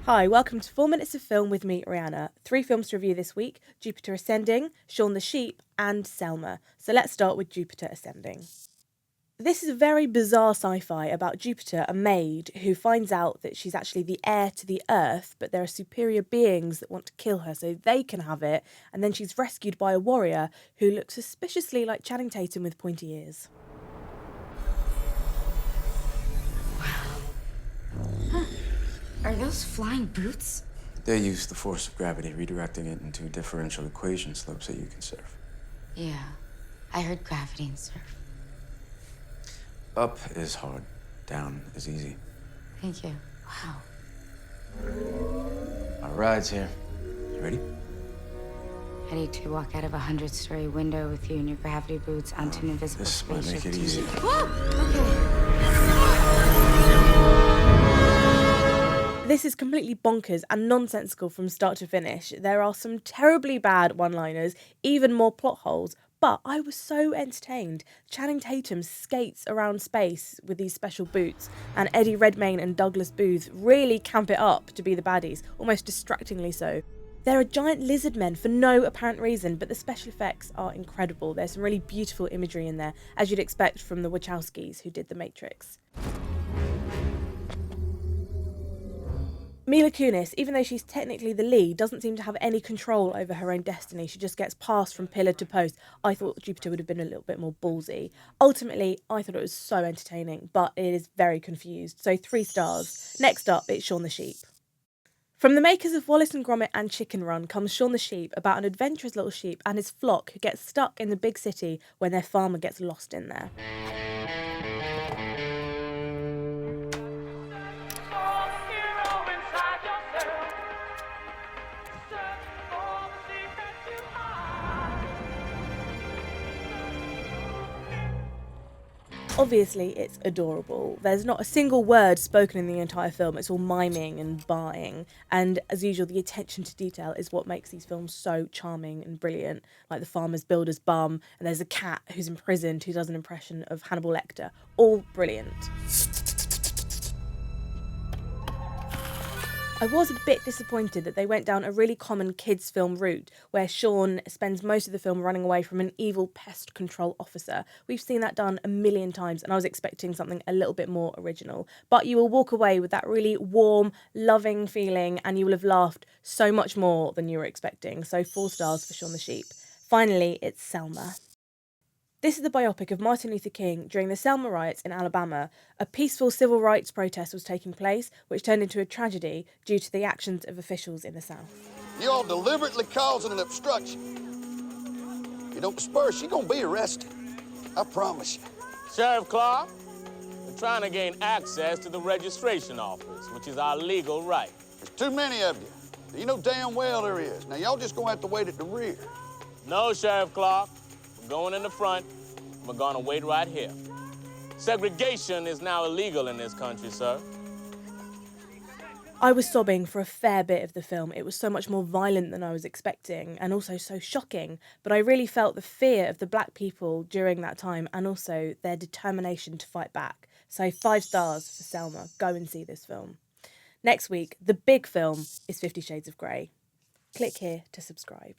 Hi, welcome to 4 Minutes of Film with me, Rhianna. 3 films to review this week: Jupiter Ascending, Shaun the Sheep, and Selma. So let's start with Jupiter Ascending. This is a very bizarre sci-fi about Jupiter, a maid, who finds out that she's actually the heir to the Earth, but there are superior beings that want to kill her so they can have it, and then she's rescued by a warrior who looks suspiciously like Channing Tatum with pointy ears. Are those flying boots? They use the force of gravity, redirecting it into differential equation slopes that you can surf. Yeah, I heard gravity and surf. Up is hard, down is easy. Thank you. Wow. Our ride's here. You ready? Ready to walk out of a 100-story window with you in your gravity boots onto an invisible This might spaceship. make it easier. This is completely bonkers and nonsensical from start to finish. There are some terribly bad one-liners, even more plot holes, but I was so entertained. Channing Tatum skates around space with these special boots, and Eddie Redmayne and Douglas Booth really camp it up to be the baddies, almost distractingly so. There are giant lizard men for no apparent reason, but the special effects are incredible. There's some really beautiful imagery in there, as you'd expect from the Wachowskis who did The Matrix. Mila Kunis, even though she's technically the lead, doesn't seem to have any control over her own destiny. She just gets passed from pillar to post. I thought Jupiter would have been a little bit more ballsy. Ultimately, I thought it was so entertaining, but it is very confused. So 3 stars. Next up, it's Shaun the Sheep. From the makers of Wallace and Gromit and Chicken Run comes Shaun the Sheep, about an adventurous little sheep and his flock who gets stuck in the big city when their farmer gets lost in there. Obviously, it's adorable. There's not a single word spoken in the entire film. It's all miming and baaing. And as usual, the attention to detail is what makes these films so charming and brilliant. Like the farmer's builder's bum, and there's a cat who's imprisoned who does an impression of Hannibal Lecter. All brilliant. I was a bit disappointed that they went down a really common kids' film route, where Shaun spends most of the film running away from an evil pest control officer. We've seen that done a million times, and I was expecting something a little bit more original. But you will walk away with that really warm, loving feeling, and you will have laughed so much more than you were expecting. So 4 stars for Shaun the Sheep. Finally, it's Selma. This is the biopic of Martin Luther King during the Selma riots in Alabama. A peaceful civil rights protest was taking place, which turned into a tragedy due to the actions of officials in the South. You all deliberately causing an obstruction. You don't disperse, you're gonna be arrested. I promise you. Sheriff Clark, we're trying to gain access to the registration office, which is our legal right. There's too many of you. You know damn well there is. Now, y'all just gonna have to wait at the rear. No, Sheriff Clark. We're going in the front. We're gonna wait right here. Segregation is now illegal in this country, sir. I was sobbing for a fair bit of the film. It was so much more violent than I was expecting, and also so shocking. But I really felt the fear of the black people during that time, and also their determination to fight back. So 5 stars for Selma. Go and see this film. Next week, the big film is 50 Shades of Grey. Click here to subscribe.